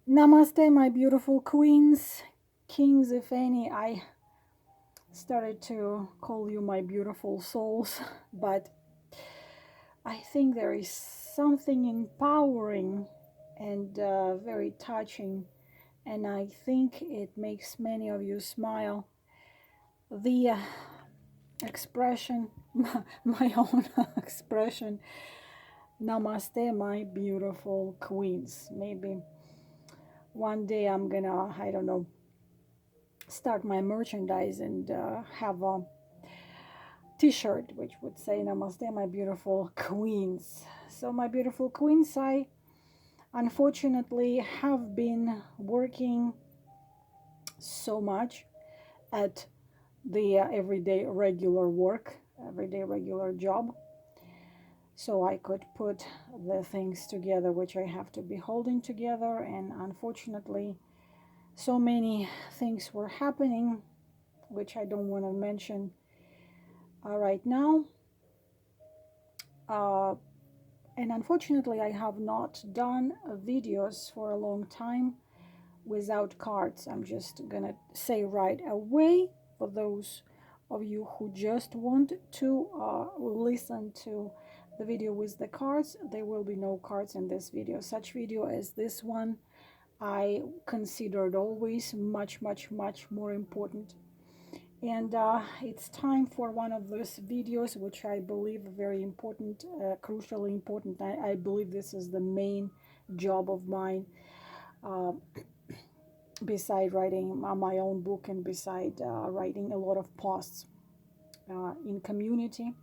Namaste, my beautiful queens, kings, if any. I started to call you my beautiful souls, but I think there is something empowering and very touching, and I think it makes many of you smile. The expression, my own expression, Namaste, my beautiful queens. Maybe one day I'm gonna, I don't know, start my merchandise and have a t-shirt which would say Namaste, my beautiful queens. So my beautiful queens, I unfortunately have been working so much at the everyday regular work, everyday regular job, so I could put the things together which I have to be holding together. And unfortunately, so many things were happening which I don't want to mention right now. Uh, and unfortunately, I have not done videos for a long time without cards. I'm just gonna say right away, for those of you who just want to listen to the video with the cards, there will be no cards in this video. Such video as this one I considered always much more important. And it's time for one of those videos which I believe very important, crucially important. I believe this is the main job of mine, uh, beside writing my own book and beside writing a lot of posts in community.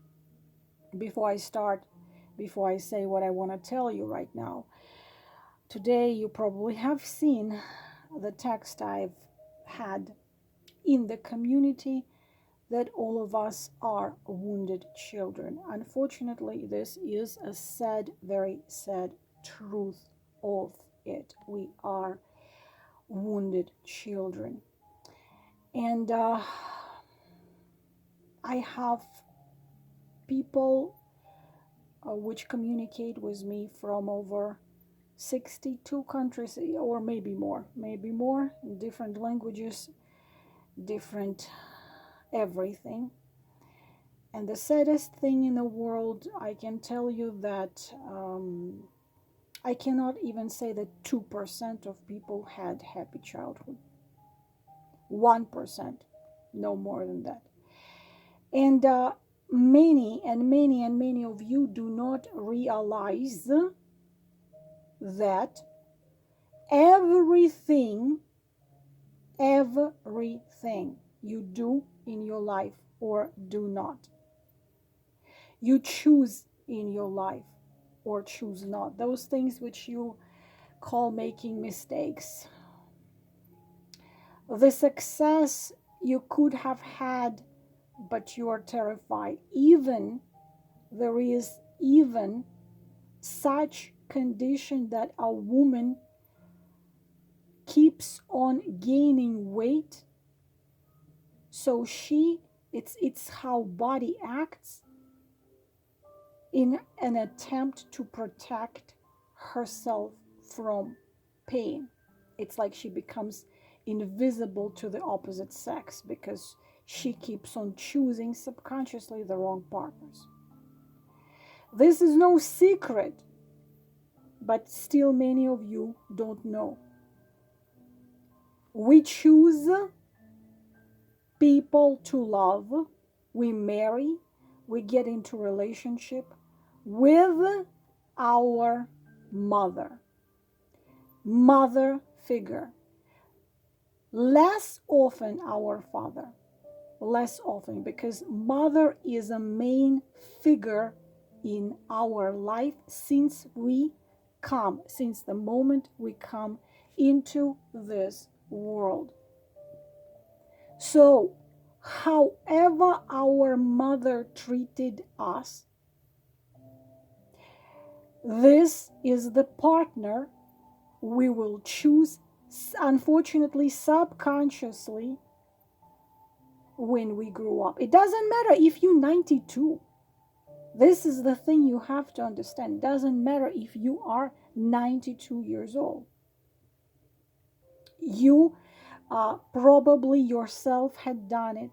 Before I say what I want to tell you right now, today you probably have seen the text I've had in the community, that all of us are wounded children. Unfortunately, this is a sad, very sad truth of it. We are wounded children. And I have people which communicate with me from over 62 countries, or maybe more, in different languages, different everything. And the saddest thing in the world, I can tell you that I cannot even say that 2% of people had happy childhood. 1%, no more than that. And many of you do not realize that everything you do in your life or do not, you choose in your life or choose not. Those things which you call making mistakes, the success you could have had, but you are terrified. Even there is even such condition that a woman keeps on gaining weight, so it's how body acts in an attempt to protect herself from pain. It's like she becomes invisible to the opposite sex because she keeps on choosing subconsciously the wrong partners. This is no secret, but still many of you don't know. We choose people to love, we marry, we get into relationship with our mother figure. Less often our father, less often, because mother is a main figure in our life since the moment we come into this world. So however our mother treated us, this is the partner we will choose, unfortunately subconsciously, when we grow up. It doesn't matter if you're 92. This is the thing you have to understand. It doesn't matter if you are 92 years old. You probably yourself had done it.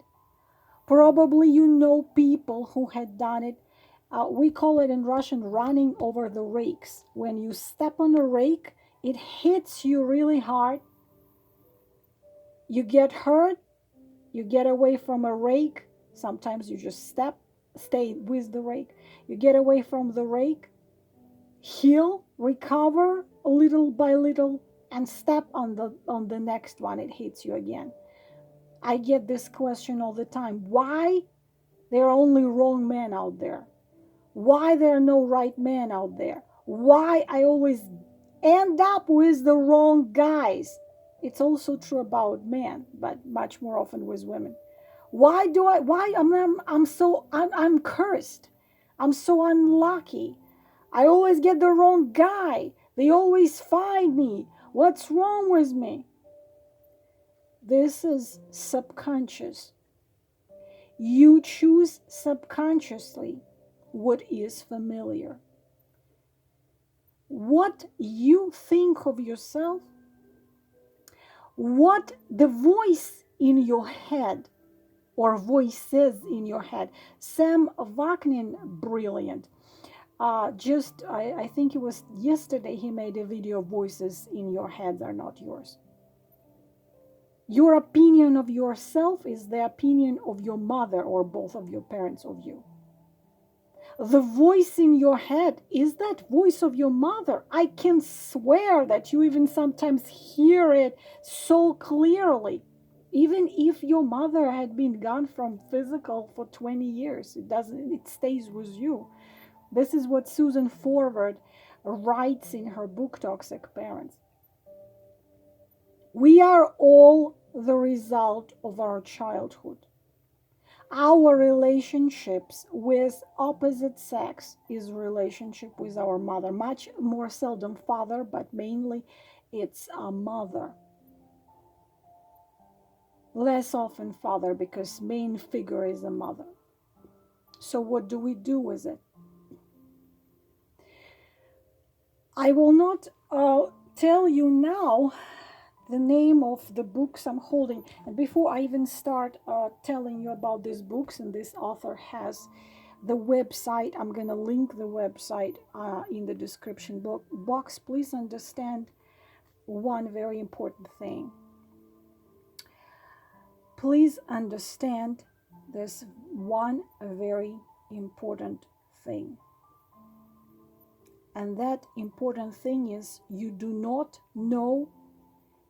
Probably you know people who had done it. We call it in Russian running over the rakes. When you step on a rake, it hits you really hard. You get hurt, you get away from a rake. Sometimes you just stay with the rake. You get away from the rake, heal, recover little by little, and step on the next one. It hits you again. I get this question all the time. Why there are only wrong men out there? Why there are no right men out there? Why I always end up with the wrong guys? It's also true about men, but much more often with women. I'm cursed. I'm so unlucky. I always get the wrong guy. They always find me. What's wrong with me? This is subconscious. You choose subconsciously what is familiar. What you think of yourself, what the voice in your head or voices in your head. Sam Vaknin, brilliant. I think it was yesterday he made a video, voices in your head are not yours. Your opinion of yourself is the opinion of your mother or both of your parents of you. The voice in your head is that voice of your mother. I can swear that you even sometimes hear it so clearly. Even if your mother had been gone from physical for 20 years, it stays with you. This is what Susan Forward writes in her book, Toxic Parents. We are all the result of our childhood. Our relationships with opposite sex is relationship with our mother. Much more seldom father, but mainly it's a mother. Less often father, because main figure is a mother. So what do we do with it? I will not tell you now the name of the books I'm holding. And before I even start telling you about these books, and this author has the website, I'm going to link the website in the description box. Please understand one very important thing. Please understand this one very important thing. And that important thing is you do not know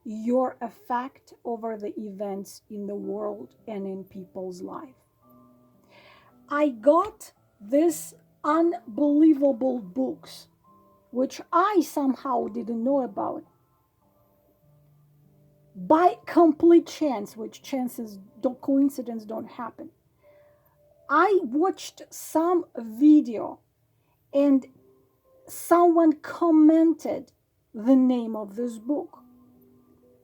your effect over the events in the world and in people's life. I got these unbelievable books, which I somehow didn't know about, by complete chance, which coincidence don't happen. I watched some video and someone commented the name of this book.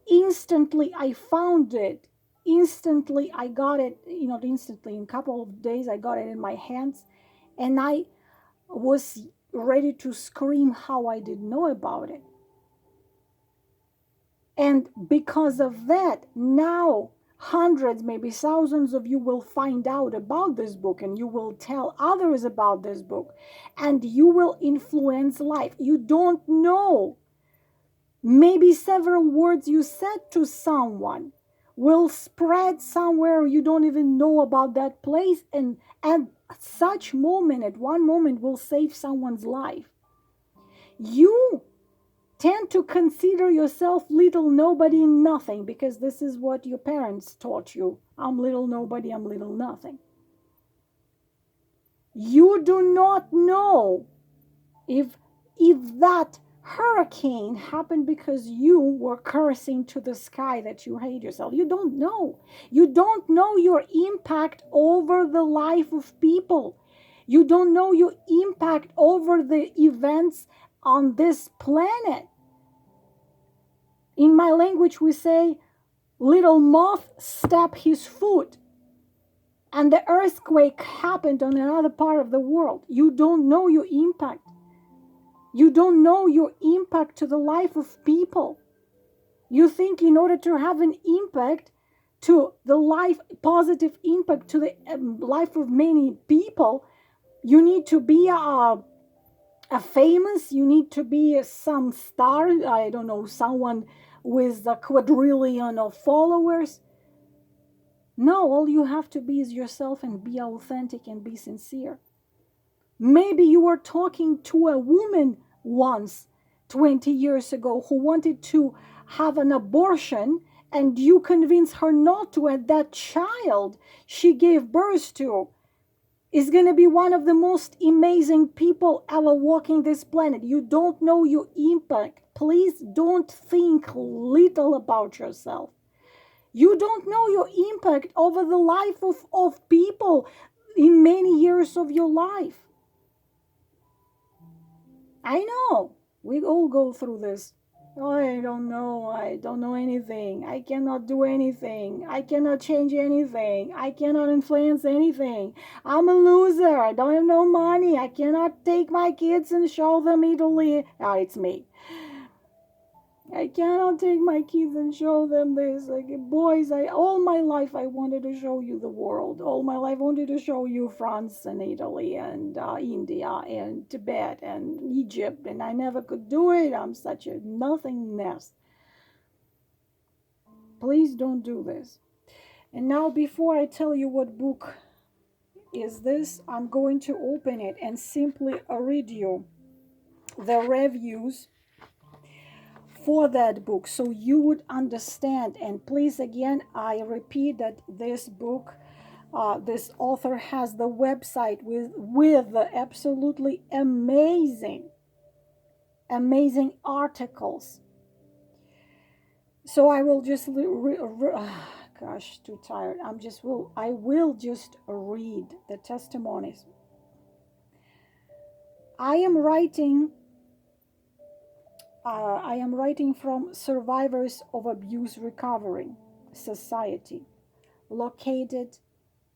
Instantly I found it. Instantly I got it, not instantly, in a couple of days I got it in my hands, and I was ready to scream how I didn't know about it. And because of that, now hundreds, maybe thousands of you will find out about this book, and you will tell others about this book, and you will influence life. You don't know. Maybe several words you said to someone will spread somewhere you don't even know about that place, and at such moment, at one moment, will save someone's life. You tend to consider yourself little nobody, nothing, because this is what your parents taught you. I'm little nobody, I'm little nothing. You do not know if that hurricane happened because you were cursing to the sky that you hate yourself. You don't know. You don't know your impact over the life of people. You don't know your impact over the events on this planet. In my language, we say, little moth stabbed his foot, and the earthquake happened on another part of the world. You don't know your impact. You don't know your impact to the life of people. You think in order to have an impact to the life, positive impact to the life of many people, you need to be a famous, you need to be some star, I don't know, someone with a quadrillion of followers. No, all you have to be is yourself and be authentic and be sincere. Maybe you were talking to a woman once 20 years ago who wanted to have an abortion, and you convinced her not to, and that child she gave birth to is going to be one of the most amazing people ever walking this planet. You don't know your impact. Please don't think little about yourself. You don't know your impact over the life of people in many years of your life. I know. We all go through this. Oh, I don't know. I don't know anything. I cannot do anything. I cannot change anything. I cannot influence anything. I'm a loser. I don't have no money. I cannot take my kids and show them Italy. Ah, it's me. I cannot take my kids and show them this. Like, boys, all my life I wanted to show you the world. All my life I wanted to show you France and Italy and India and Tibet and Egypt, and I never could do it. I'm such a nothingness. Please don't do this. And now, before I tell you what book is this, I'm going to open it and simply read you the reviews for that book so you would understand. And please, again, I repeat that this book, this author has the website with the absolutely amazing articles. So I will just gosh, too tired. I will just read the testimonies. I am writing from Survivors of Abuse Recovery Society, located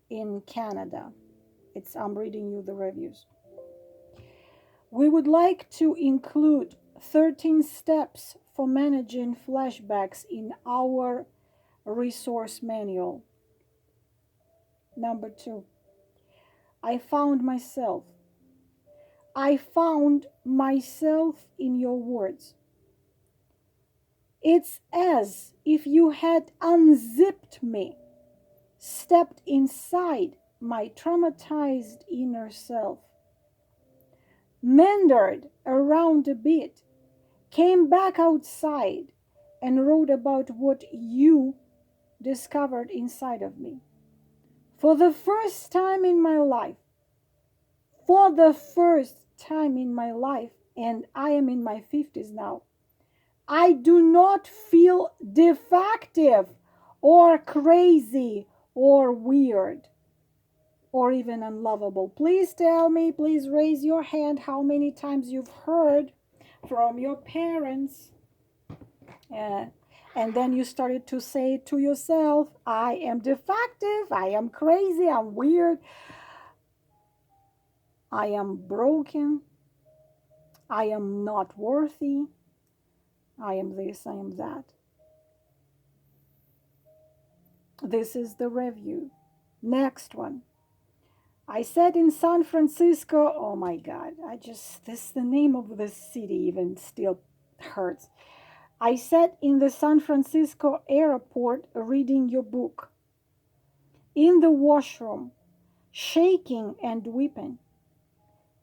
in Canada. I'm reading you the reviews. We would like to include 13 steps for managing flashbacks in our resource manual. Number 2, I found myself. I found myself in your words. It's as if you had unzipped me, stepped inside my traumatized inner self, meandered around a bit, came back outside, and wrote about what you discovered inside of me. For the first time in my life, and I am in my 50s now, I do not feel defective or crazy or weird or even unlovable. Please tell me, please raise your hand how many times you've heard from your parents and then you started to say to yourself, I am defective, I am crazy, I'm weird, I am broken, I am not worthy, I am this, I am that. This is the review. Next one. I said in San Francisco, oh my God, the name of this city even still hurts. I sat in the San Francisco airport reading your book, in the washroom, shaking and weeping,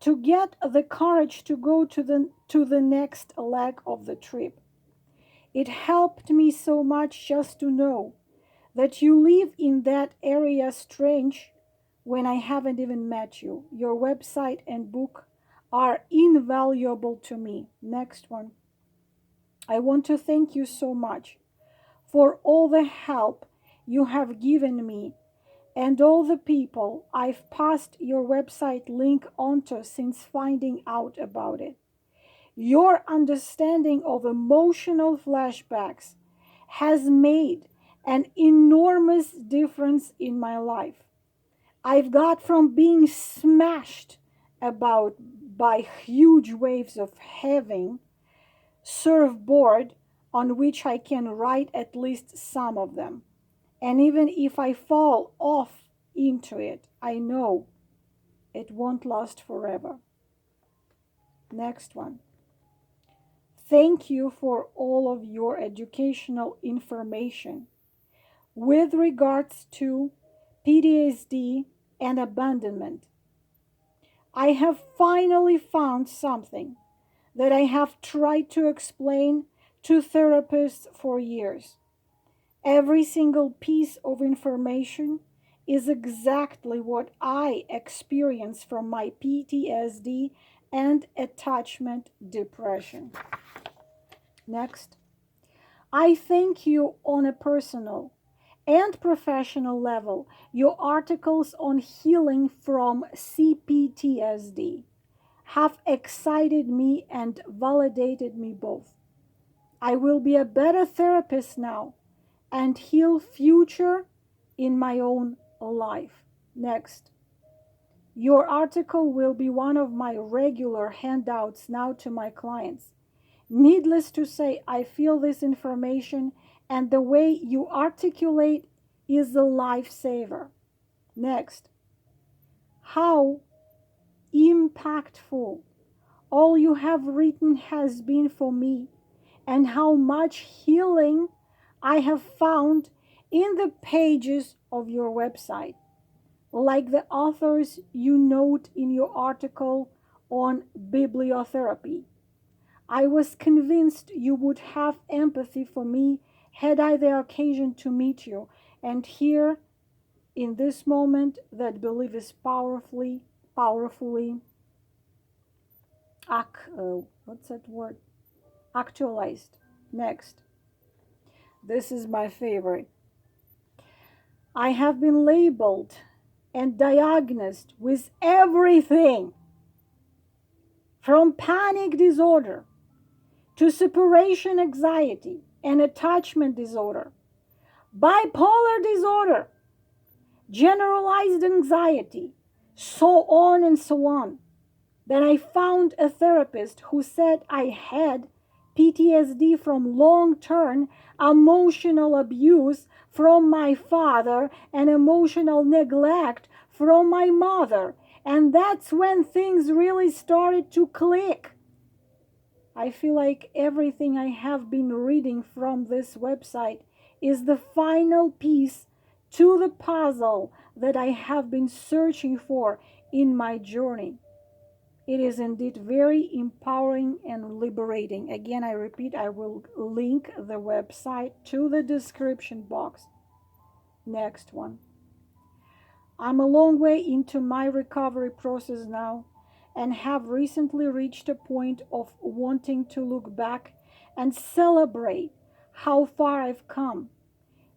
to get the courage to go to the next leg of the trip. It helped me so much just to know that you live in that area strange when I haven't even met you. Your website and book are invaluable to me. Next one. I want to thank you so much for all the help you have given me and all the people I've passed your website link onto since finding out about it. Your understanding of emotional flashbacks has made an enormous difference in my life. I've got from being smashed about by huge waves of heaving surfboard on which I can write at least some of them. And even if I fall off into it, I know it won't last forever. Next one. Thank you for all of your educational information with regards to PTSD and abandonment. I have finally found something that I have tried to explain to therapists for years. Every single piece of information is exactly what I experience from my PTSD and attachment depression. Next. I thank you on a personal and professional level. Your articles on healing from CPTSD have excited me and validated me both. I will be a better therapist now and heal future in my own life. Next. Your article will be one of my regular handouts now to my clients. Needless to say, I feel this information and the way you articulate is a lifesaver. Next. How impactful all you have written has been for me, and how much healing I have found in the pages of your website, like the authors you note in your article on bibliotherapy. I was convinced you would have empathy for me had I the occasion to meet you, and here in this moment that belief is powerfully what's that word? Actualized. Next. This is my favorite. I have been labeled and diagnosed with everything from panic disorder to separation anxiety and attachment disorder, bipolar disorder, generalized anxiety, so on and so on. Then I found a therapist who said I had PTSD from long-term emotional abuse from my father and emotional neglect from my mother. And that's when things really started to click. I feel like everything I have been reading from this website is the final piece to the puzzle that I have been searching for in my journey. It is indeed very empowering and liberating. Again, I repeat, I will link the website to the description box. Next one. I'm a long way into my recovery process now and have recently reached a point of wanting to look back and celebrate how far I've come.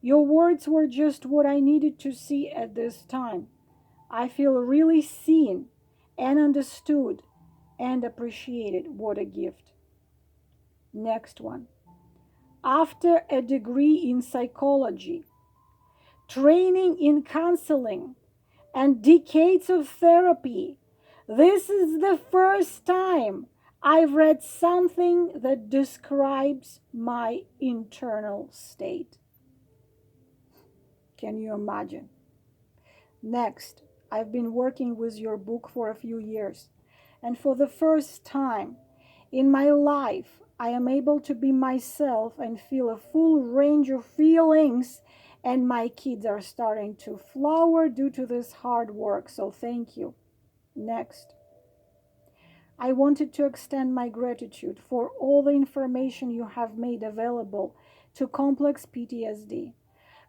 Your words were just what I needed to see at this time. I feel really seen and understood and appreciated. What a gift. Next one. After a degree in psychology, training in counseling, and decades of therapy, this is the first time I've read something that describes my internal state. Can you imagine? Next, I've been working with your book for a few years, and for the first time in my life, I am able to be myself and feel a full range of feelings, and my kids are starting to flower due to this hard work, so thank you. Next. I wanted to extend my gratitude for all the information you have made available to complex PTSD.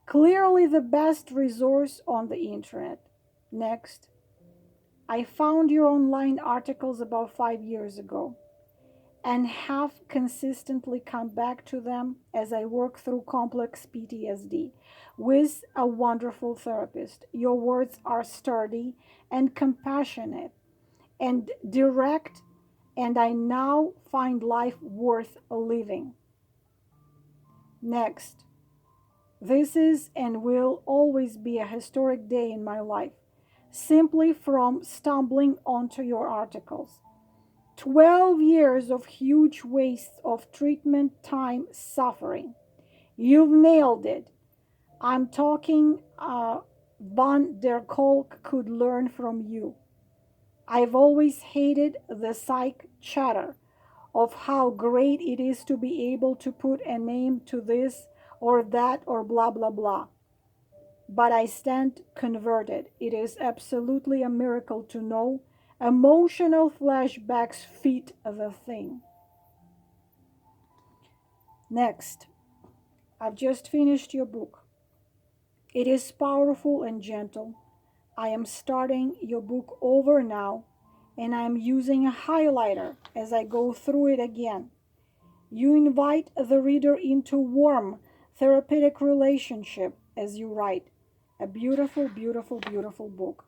Clearly the best resource on the internet. Next. I found your online articles about 5 years ago and have consistently come back to them as I work through complex PTSD with a wonderful therapist. Your words are sturdy and compassionate and direct, and I now find life worth living. Next, this is and will always be a historic day in my life, simply from stumbling onto your articles. 12 years of huge waste of treatment time, suffering. You've nailed it. I'm talking Van der Kolk could learn from you. I've always hated the psych chatter of how great it is to be able to put a name to this or that or blah blah blah. But I stand converted. It is absolutely a miracle to know emotional flashbacks fit the thing. Next, I've just finished your book. It is powerful and gentle. I am starting your book over now, and I am using a highlighter as I go through it again. You invite the reader into warm, therapeutic relationship as you write. A beautiful, beautiful, beautiful book.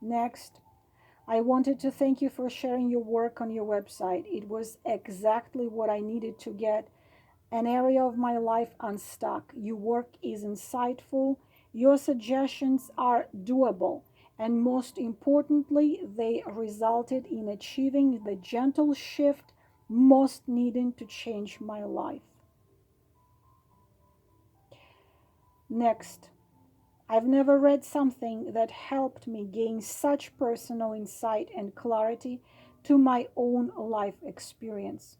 Next, I wanted to thank you for sharing your work on your website. It was exactly what I needed to get an area of my life unstuck. Your work is insightful, your suggestions are doable, and most importantly, they resulted in achieving the gentle shift most needed to change my life. Next, I've never read something that helped me gain such personal insight and clarity to my own life experience.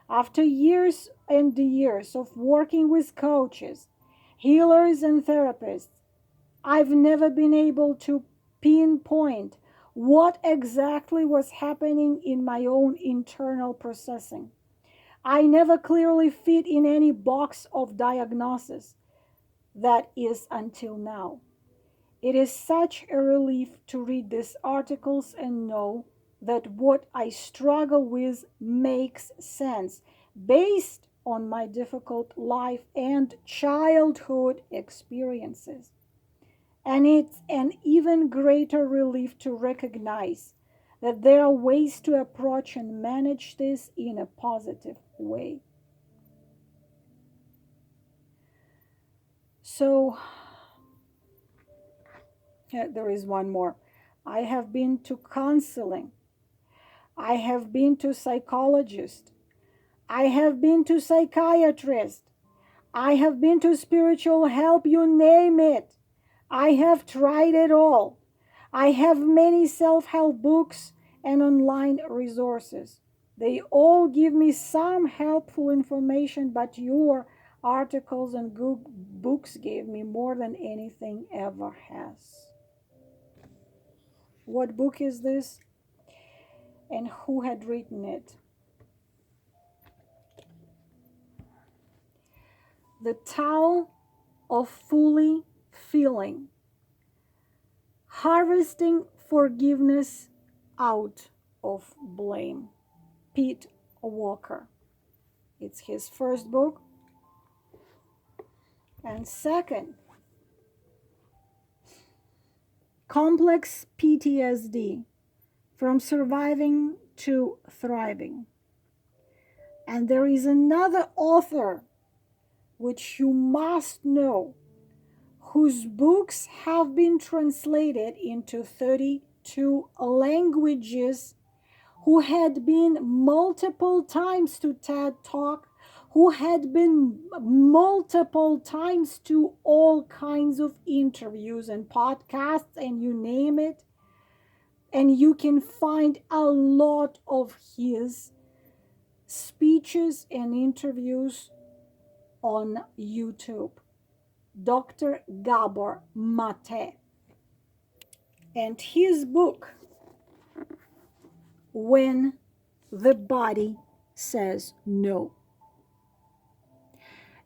After years and years of working with coaches, healers, and therapists, I've never been able to pinpoint what exactly was happening in my own internal processing. I never clearly fit in any box of diagnosis. That is until now. It is such a relief to read these articles and know that what I struggle with makes sense based on my difficult life and childhood experiences. And it's an even greater relief to recognize that there are ways to approach and manage this in a positive way. So, there is one more. I have been to counseling. I have been to psychologist. I have been to psychiatrist. I have been to spiritual help, you name it. I have tried it all. I have many self-help books and online resources. They all give me some helpful information, but your articles and good books gave me more than anything ever has. What book is this? And who had written it? The Tao of Fully Feeling. Harvesting Forgiveness Out of Blame. Pete Walker. It's his first book. And second, Complex PTSD, From Surviving to Thriving. And there is another author which you must know, whose books have been translated into 32 languages, who had been multiple times to TED Talk, who had been multiple times to all kinds of interviews and podcasts, and you name it. And you can find a lot of his speeches and interviews on YouTube. Dr. Gabor Mate. And his book, When the Body Says No.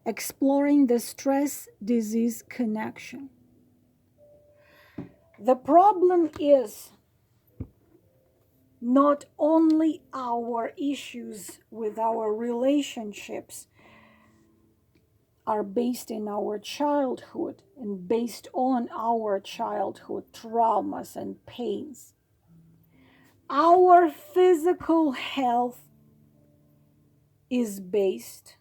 Exploring the stress-disease connection. The problem is not only our issues with our relationships are based in our childhood and based on our childhood traumas and pains. Our physical health is based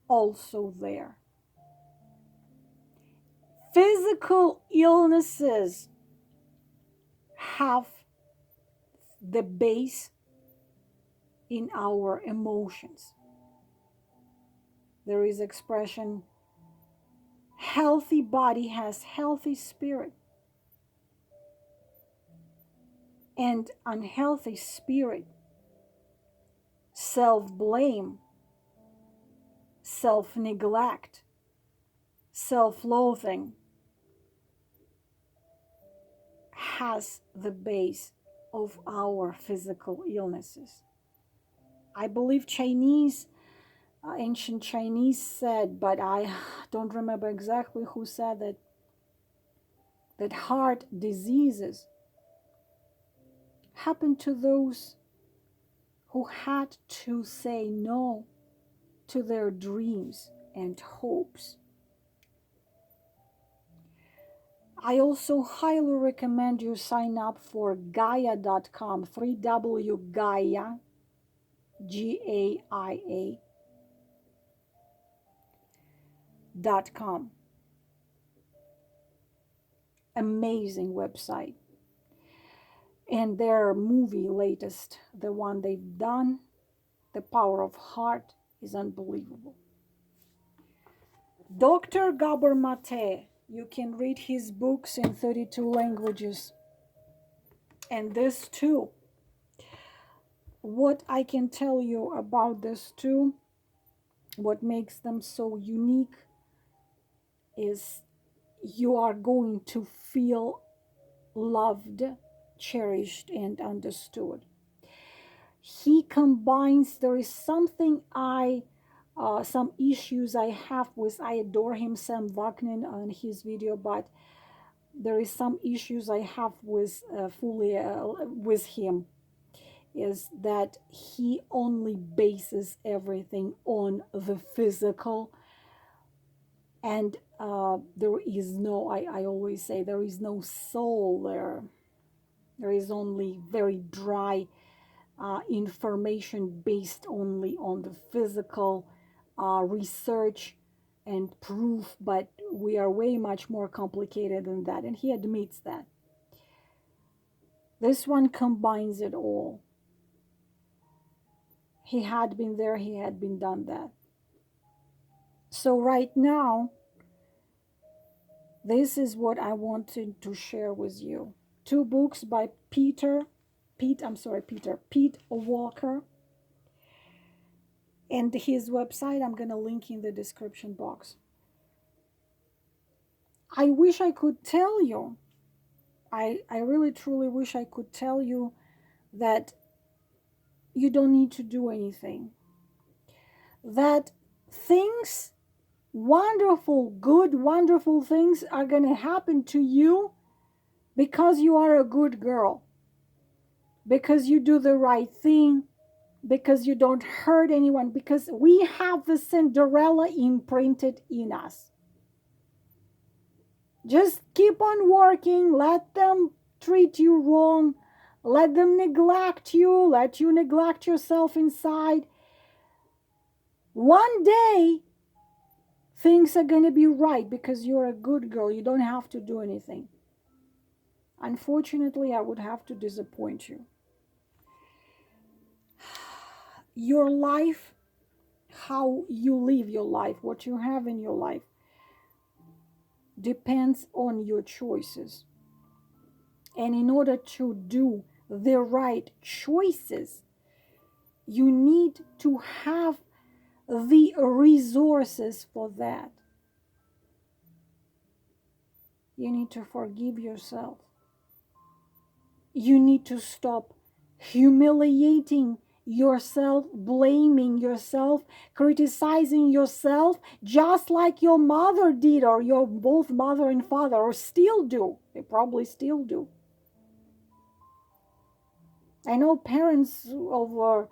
also there. Physical illnesses have the base in our emotions. There is expression, healthy body has healthy spirit, and unhealthy spirit, self-blame, self-neglect, self-loathing, has the base of our physical illnesses. I believe ancient Chinese said, but I don't remember exactly who said that heart diseases happen to those who had to say no to their dreams and hopes. I also highly recommend you sign up for Gaia.com, 3W Gaia, GAIA.com. Amazing website. And their movie latest, the one they've done, The Power of Heart, is unbelievable. Dr. Gabor Mate, you can read his books in 32 languages. And this too. What I can tell you about this too, what makes them so unique, is you are going to feel loved, cherished, and understood. He combines, there is something some issues I have with, I adore him, Sam Vaknin, on his video, but there is some issues I have with with him, is that he only bases everything on the physical, and there is no, I always say, there is no soul there. There is only very dry information based only on the physical research and proof, but we are way much more complicated than that, and he admits that. This one combines it all. He had been there, he had been done that. So right now, this is what I wanted to share with you. 2 books by Pete Walker. And his website, I'm going to link in the description box. I wish I could tell you, I really truly wish I could tell you that you don't need to do anything. That things, wonderful, good, wonderful things are going to happen to you because you are a good girl, because you do the right thing, because you don't hurt anyone, because we have the Cinderella imprinted in us. Just keep on working, let them treat you wrong, let them neglect you, let you neglect yourself inside. One day, things are going to be right because you're a good girl. You don't have to do anything. Unfortunately, I would have to disappoint you. Your life, how you live your life, what you have in your life, depends on your choices. And in order to do the right choices, you need to have the resources for that. You need to forgive yourself. You need to stop humiliating yourself, blaming yourself, criticizing yourself, just like your mother did, or your both mother and father, or still do. They probably still do. I know parents over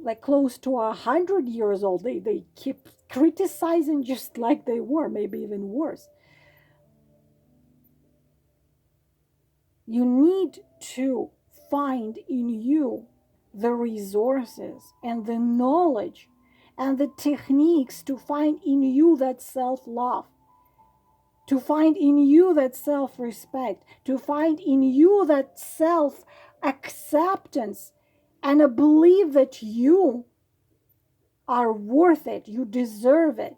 like close to 100 years old, they keep criticizing just like they were, maybe even worse. You need to find in you the resources and the knowledge and the techniques to find in you that self-love, to find in you that self-respect, to find in you that acceptance, and a belief that you are worth it, you deserve it.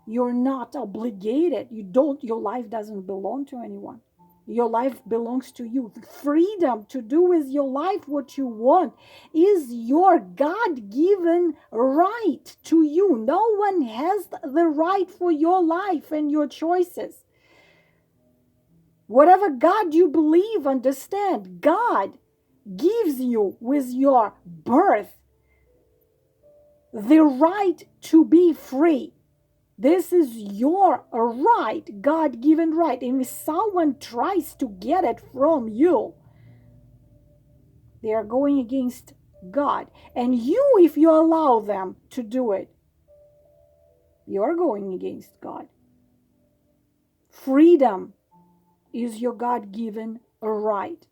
You're not obligated. Your life doesn't belong to anyone. Your life belongs to you. The freedom to do with your life what you want is your God-given right to you. No one has the right for your life and your choices. Whatever God you believe, understand, God gives you with your birth the right to be free. This is your right, God-given right. And if someone tries to get it from you, they are going against God. And you, if you allow them to do it, you are going against God. Freedom is your God-given right.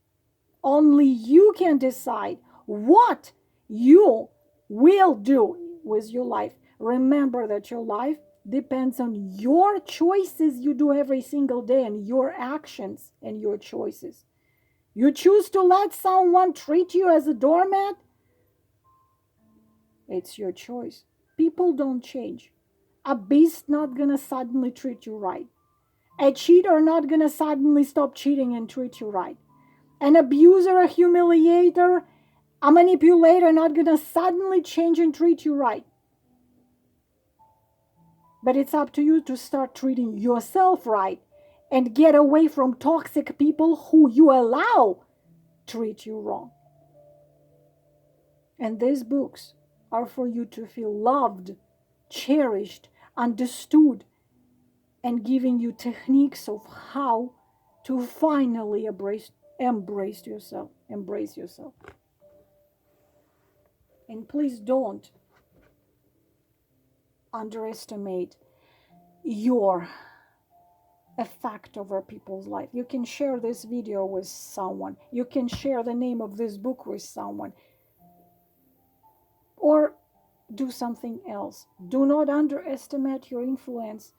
Only you can decide what you will do with your life. Remember that your life depends on your choices you do every single day and your actions and your choices. You choose to let someone treat you as a doormat, it's your choice. People don't change. A beast not gonna suddenly treat you right. A cheater not gonna suddenly stop cheating and treat you right. An abuser, a humiliator, a manipulator not gonna suddenly change and treat you right. But it's up to you to start treating yourself right and get away from toxic people who you allow treat you wrong. And these books are for you to feel loved, cherished, understood, and giving you techniques of how to finally embrace yourself. And please don't underestimate your effect over people's life. You can share this video with someone. You can share the name of this book with someone. Or do something else. Do not underestimate your influence,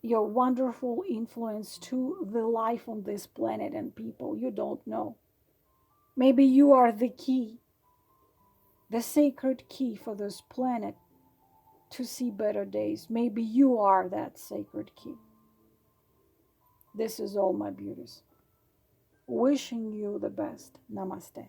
your wonderful influence to the life on this planet and people. You don't know. Maybe you are the key, the sacred key for this planet to see better days. Maybe you are that sacred key. This is all, my beauties. Wishing you the best. Namaste.